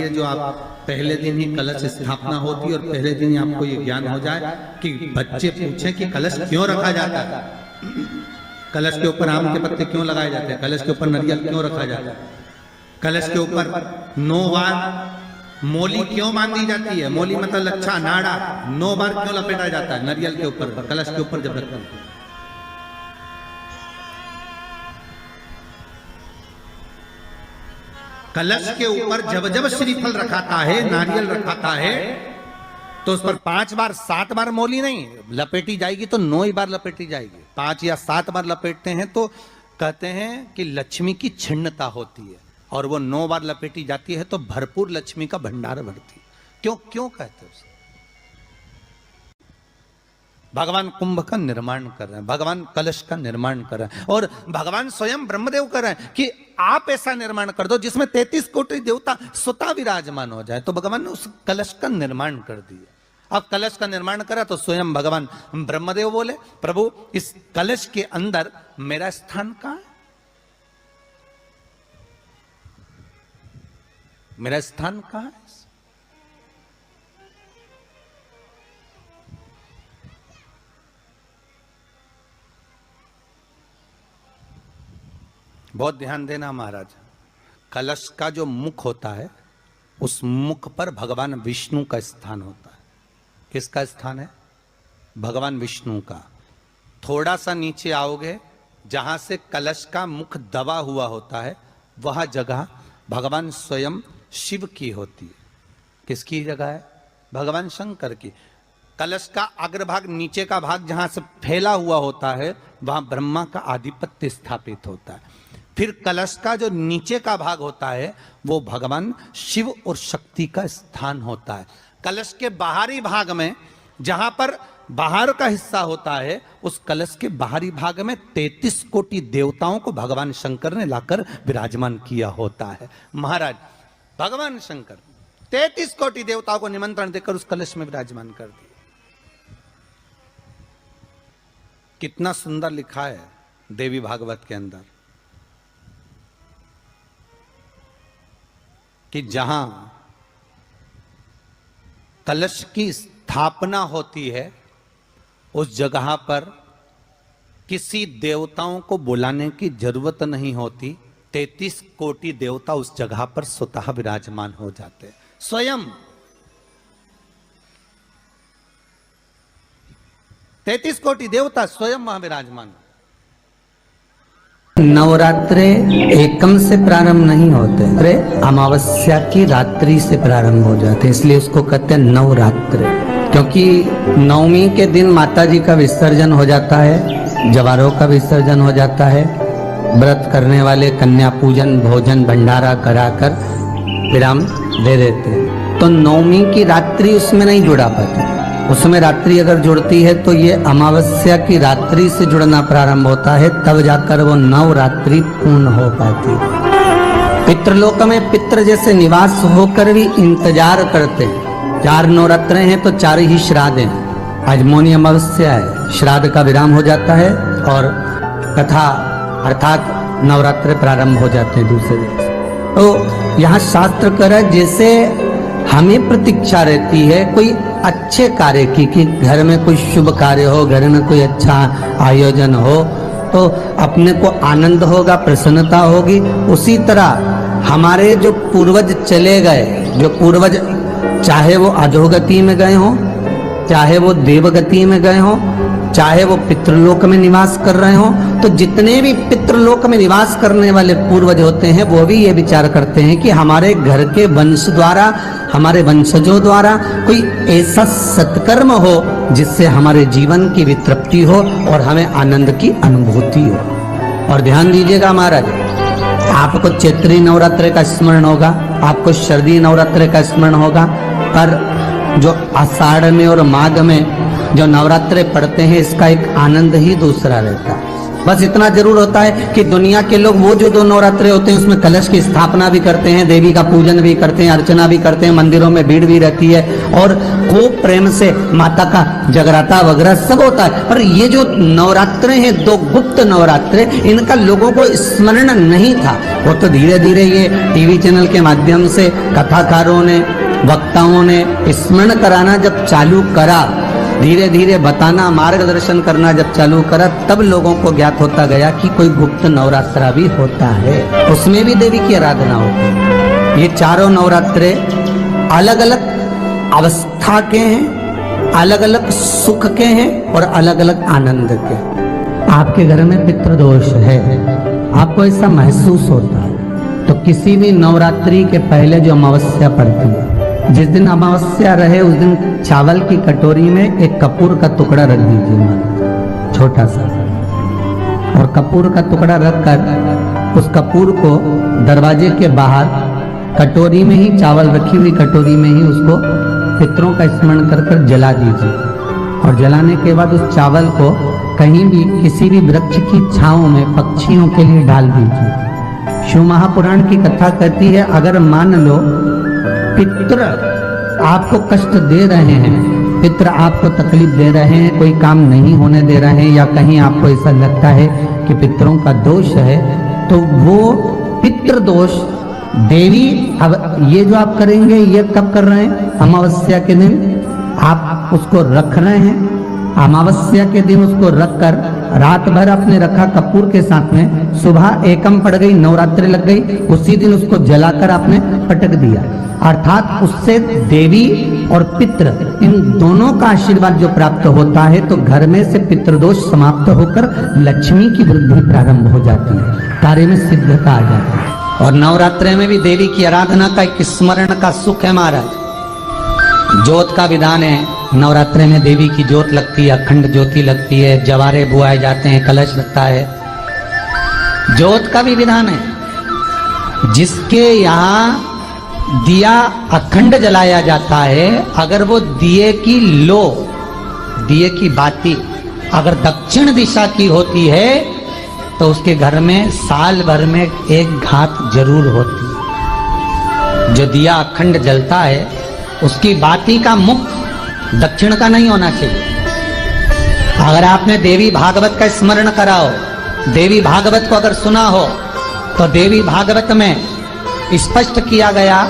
ये जो आप पहले दिन ही कलश स्थापना होती है और पहले दिन ही आपको ये ज्ञान हो जाए कि बच्चे पूछें कि कलश क्यों रखा जाता है, कलश के ऊपर आम के पत्ते क्यों लगाए जाते हैं, कलश के ऊपर नारियल क्यों रखा जाता है, कलश के ऊपर 9 बार मोली क्यों बांधी जाती है, मोली मतलब लच्छा नाड़ा 9 बार क्यों लपेटा जाता है नारियल के ऊपर, कलश के ऊपर जब रखते हैं। कलश के ऊपर जब जब श्रीफल रखाता है, नारियल रखाता है, तो उस पर 5 बार 7 बार मोली नहीं लपेटी जाएगी, तो 9 ही बार लपेटी जाएगी। 5 या 7 बार लपेटते हैं तो कहते हैं कि लक्ष्मी की छिन्नता होती है, और वो 9 बार लपेटी जाती है तो भरपूर लक्ष्मी का भंडार भरती है। क्यों क्यों कहते हैं उसे? भगवान कुंभ का निर्माण कर रहे हैं, भगवान कलश का निर्माण कर रहे हैं, और भगवान स्वयं ब्रह्मदेव कर रहे हैं कि आप ऐसा निर्माण कर दो जिसमें 33 कोटि देवता स्वतः विराजमान हो जाए। तो भगवान ने उस कलश का निर्माण कर दिया। अब कलश का निर्माण करा तो स्वयं भगवान ब्रह्मदेव बोले, प्रभु इस कलश के अंदर मेरा स्थान कहां है, मेरा स्थान कहां है? बहुत ध्यान देना महाराज, कलश का जो मुख होता है उस मुख पर भगवान विष्णु का स्थान होता है। किसका स्थान है? भगवान विष्णु का। थोड़ा सा नीचे आओगे, जहां से कलश का मुख दबा हुआ होता है वह जगह भगवान स्वयं शिव की होती है। किसकी जगह है? भगवान शंकर की। कलश का अग्रभाग, नीचे का भाग जहां से फैला हुआ होता है वहां ब्रह्मा का आधिपत्य स्थापित होता है। फिर कलश का जो नीचे का भाग होता है वो भगवान शिव और शक्ति का स्थान होता है। कलश के बाहरी भाग में, जहां पर बाहर का हिस्सा होता है, उस कलश के बाहरी भाग में 33 कोटि देवताओं को भगवान शंकर ने लाकर विराजमान किया होता है। महाराज भगवान शंकर 33 कोटि देवताओं को निमंत्रण देकर उस कलश में विराजमान कर दिया। कितना सुंदर लिखा है देवी भागवत के अंदर कि जहां कलश की स्थापना होती है उस जगह पर किसी देवताओं को बुलाने की जरूरत नहीं होती। 33 कोटि देवता उस जगह पर स्वतः विराजमान हो जाते हैं। स्वयं 33 कोटि देवता स्वयं वहां विराजमान। नवरात्रे एकम से प्रारंभ नहीं होते, अरे अमावस्या की रात्रि से प्रारंभ हो जाते, इसलिए उसको कहते हैं नवरात्रे। क्योंकि नवमी के दिन माता जी का विसर्जन हो जाता है, जवारों का विसर्जन हो जाता है, व्रत करने वाले कन्या पूजन भोजन भंडारा कराकर विराम दे देते हैं। तो नवमी की रात्रि उसमें नहीं जुड़ा पाती, उसमें रात्रि अगर जुड़ती है तो ये अमावस्या की रात्रि से जुड़ना प्रारंभ होता है, तब जाकर वो नवरात्रि पूर्ण हो पाती है। पितृलोक में पितृ जैसे निवास होकर भी इंतजार करते हैं। 4 नवरात्रे हैं तो 4 ही श्राद्ध हैं। आज मौनी अमावस्या है, श्राद्ध का विराम हो जाता है और कथा अर्थात नवरात्रे प्रारंभ हो जाते हैं दूसरे दिन। तो यहाँ शास्त्र कह रहा है जैसे हमें प्रतीक्षा रहती है कोई अच्छे कार्य की, कि घर में कोई शुभ कार्य हो, घर में कोई अच्छा आयोजन हो तो अपने को आनंद होगा, प्रसन्नता होगी। उसी तरह हमारे जो पूर्वज चले गए, जो पूर्वज चाहे वो अधोगति में गए हों, चाहे वो देवगति में गए हों, चाहे वो पितृलोक में निवास कर रहे हों, तो जितने भी पितृलोक में निवास करने वाले पूर्वज होते हैं वो भी ये विचार करते हैं कि हमारे घर के वंश द्वारा, हमारे वंशजों द्वारा कोई ऐसा सत्कर्म हो जिससे हमारे जीवन की वितृप्ति हो और हमें आनंद की अनुभूति हो। और ध्यान दीजिएगा महाराज, आपको चैत्री नवरात्रि का स्मरण होगा, आपको शरदी नवरात्रि का स्मरण होगा, पर जो आषाढ़ में और माघ में जो नवरात्रे पढ़ते हैं इसका एक आनंद ही दूसरा रहता है। बस इतना जरूर होता है कि दुनिया के लोग वो जो 2 नवरात्रे होते हैं उसमें कलश की स्थापना भी करते हैं, देवी का पूजन भी करते हैं, अर्चना भी करते हैं, मंदिरों में भीड़ भी रहती है और खूब प्रेम से माता का जगराता वगैरह सब होता है। पर ये जो नवरात्रे हैं 2 गुप्त नवरात्रे, इनका लोगों को स्मरण नहीं था। वो तो धीरे धीरे ये टीवी चैनल के माध्यम से कथाकारों ने, वक्ताओं ने स्मरण कराना जब चालू करा, धीरे धीरे बताना, मार्गदर्शन करना जब चालू करा, तब लोगों को ज्ञात होता गया कि कोई गुप्त नवरात्रा भी होता है, उसमें भी देवी की आराधना होती है। ये चारों नवरात्रे अलग अलग अवस्था के हैं, अलग अलग सुख के हैं और अलग अलग आनंद के। आपके घर में पितृदोष है, आपको ऐसा महसूस होता है, तो किसी भी नवरात्रि के पहले जो अमावस्या पड़ती है, जिस दिन अमावस्या रहे उस दिन चावल की कटोरी में एक कपूर का टुकड़ा रख दीजिए, छोटा सा, और कपूर का टुकड़ा रखकर उस कपूर को दरवाजे के बाहर कटोरी में ही, चावल रखी हुई कटोरी में ही उसको पितरों का स्मरण कर कर जला दीजिए। और जलाने के बाद उस चावल को कहीं भी किसी भी वृक्ष की छांव में पक्षियों के लिए डाल दीजिए। शिव महापुराण की कथा कहती है, अगर मान लो पितृ आपको कष्ट दे रहे हैं, पितृ आपको तकलीफ दे रहे हैं, कोई काम नहीं होने दे रहे हैं, या कहीं आपको ऐसा लगता है कि पितरों का दोष है, तो वो पितृदोष देवी, अब ये जो आप करेंगे ये कब कर रहे हैं? अमावस्या के दिन आप उसको रख रहे हैं, अमावस्या के दिन उसको रखकर रात भर आपने रखा कपूर के साथ में, सुबह एकम पड़ गई, नवरात्रि लग गई, उसी दिन उसको जलाकर आपने पटक दिया। अर्थात उससे देवी और पितृ इन दोनों का आशीर्वाद जो प्राप्त होता है, तो घर में से पितृदोष समाप्त होकर लक्ष्मी की वृद्धि प्रारंभ हो जाती है, कार्य में सिद्धता आ जाती है। और नवरात्रि में भी देवी की आराधना का एक स्मरण का सुख है महाराज। ज्योत का विधान है, नवरात्रि में देवी की ज्योत लगती है, अखंड ज्योति लगती है, जवारे बुआए जाते हैं, कलश लगता है, ज्योत का भी विधान है। जिसके यहाँ दिया अखंड जलाया जाता है, अगर वो दिए की लो, दिए की बाती अगर दक्षिण दिशा की होती है, तो उसके घर में साल भर में एक घात जरूर होती है। जो दिया अखंड जलता है उसकी बाती का मुख दक्षिण का नहीं होना चाहिए। अगर आपने देवी भागवत का स्मरण कराओ, देवी भागवत को अगर सुना हो, तो देवी भागवत में स्पष्ट किया गया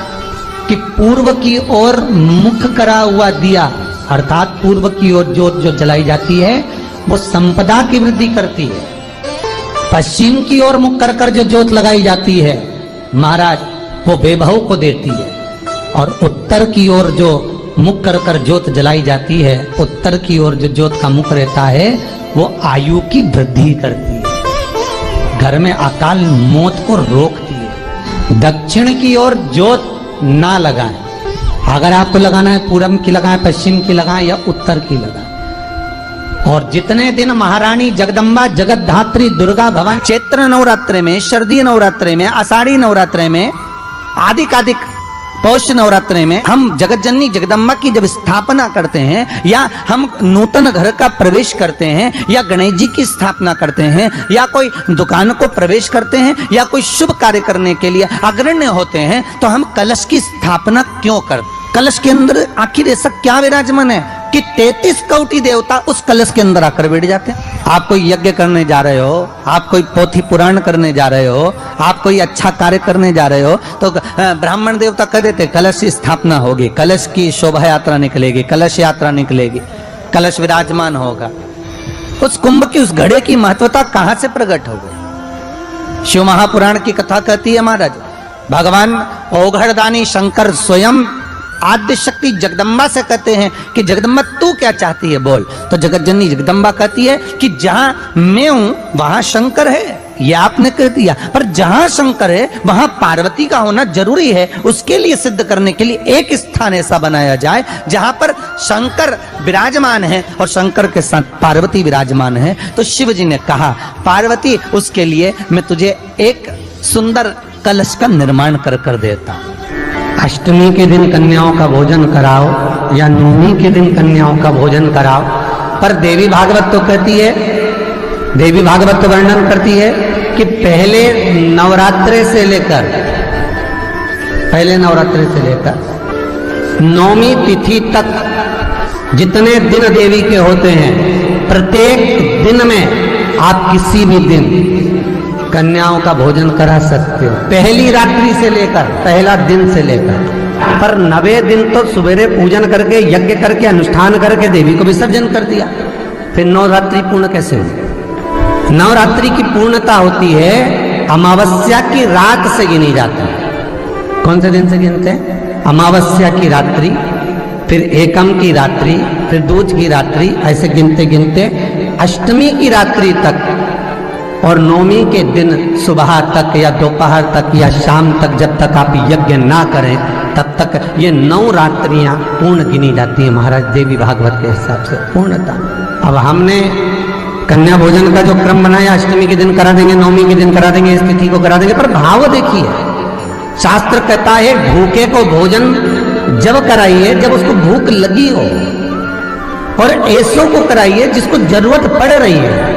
कि पूर्व की ओर मुख करा हुआ दिया, अर्थात पूर्व की ओर ज्योत जो जलाई जाती है वो संपदा की वृद्धि करती है। पश्चिम की ओर मुख कर कर जो ज्योत लगाई जाती है महाराज, वो वैभव को देती है। और उत्तर की ओर जो मुख कर कर ज्योत जलाई जाती है, उत्तर की ओर जो ज्योत का मुख रहता है, वो आयु की वृद्धि करती है, घर में अकाल मौत को रोकती है। दक्षिण की ओर ज्योत ना लगाएं, अगर आपको लगाना है पूरब की लगाएं, पश्चिम की लगाएं या उत्तर की लगाएं। और जितने दिन महारानी जगदम्बा जगतधात्री दुर्गा भवानी चैत्र नवरात्रे में, शरदीय नवरात्रे में, आषाढ़ी नवरात्रे में, आदिक पौष नवरात्रे में हम जगत जननी जगदम्बा की जब स्थापना करते हैं, या हम नूतन घर का प्रवेश करते हैं, या गणेश जी की स्थापना करते हैं, या कोई दुकान को प्रवेश करते हैं, या कोई शुभ कार्य करने के लिए अग्रण्य होते हैं, तो हम कलश की स्थापना क्यों करते? कलश के अंदर आखिर ऐसा क्या विराजमान है कि 33 कोटि देवता उस कलश के अंदर आकर बैठ जाते हैं। आप कोई यज्ञ करने जा रहे हो, आप कोई पोथी पुराण करने जा रहे हो, आप कोई अच्छा कार्य करने जा रहे हो, तो ब्राह्मण देवता कह देते कलश की स्थापना होगी, कलश की शोभा यात्रा निकलेगी, कलश यात्रा निकलेगी, कलश विराजमान होगा। उस कुंभ की, उस घड़े की महत्वता कहां से प्रकट हो गई? शिव महापुराण की कथा कहती है महाराज, भगवान ओघड़दानी शंकर स्वयं आद्य शक्ति जगदम्बा से कहते हैं कि जगदम्बा तू क्या चाहती है बोल। तो जगत जननी जगदम्बा कहती है कि जहां मैं हूं वहां शंकर है, ये आपने कह दिया, पर जहां शंकर है वहां पार्वती का होना जरूरी है। उसके लिए सिद्ध करने के लिए एक स्थान ऐसा बनाया जाए जहां पर शंकर विराजमान है और शंकर के साथ पार्वती विराजमान है। तो शिव जी ने कहा, पार्वती उसके लिए मैं तुझे एक सुंदर कलश का निर्माण कर कर देता हूं। अष्टमी के दिन कन्याओं का भोजन कराओ या नवमी के दिन कन्याओं का भोजन कराओ, पर देवी भागवत तो कहती है देवी भागवत वर्णन करती है कि पहले नवरात्रे से लेकर नौमी तिथि तक जितने दिन देवी के होते हैं, प्रत्येक दिन में आप किसी भी दिन कन्याओं का भोजन करा सकते हो, पहली रात्रि से लेकर, पहला दिन से लेकर। पर 90 दिन तो सवेरे पूजन करके, यज्ञ करके, अनुष्ठान करके देवी को विसर्जन कर दिया, फिर नवरात्रि पूर्ण कैसे हुई? नवरात्रि की पूर्णता होती है अमावस्या की रात से गिनी जाती है। कौन से दिन से गिनते हैं? अमावस्या की रात्रि, फिर एकम की रात्रि, फिर दूज की रात्रि, ऐसे गिनते गिनते अष्टमी की रात्रि तक और नौमी के दिन सुबह तक या दोपहर तक या शाम तक, जब तक आप यज्ञ ना करें तब तक ये 9 रात्रियां पूर्ण गिनी जाती है महाराज देवी भागवत के हिसाब से पूर्णता। अब हमने कन्या भोजन का जो क्रम बनाया, अष्टमी के दिन करा देंगे, नौमी के दिन करा देंगे, इस तिथि को करा देंगे, पर भाव देखिए, शास्त्र कहता है भूखे को भोजन जब कराइए जब उसको भूख लगी हो, और ऐसों को कराइए जिसको जरूरत पड़ रही है।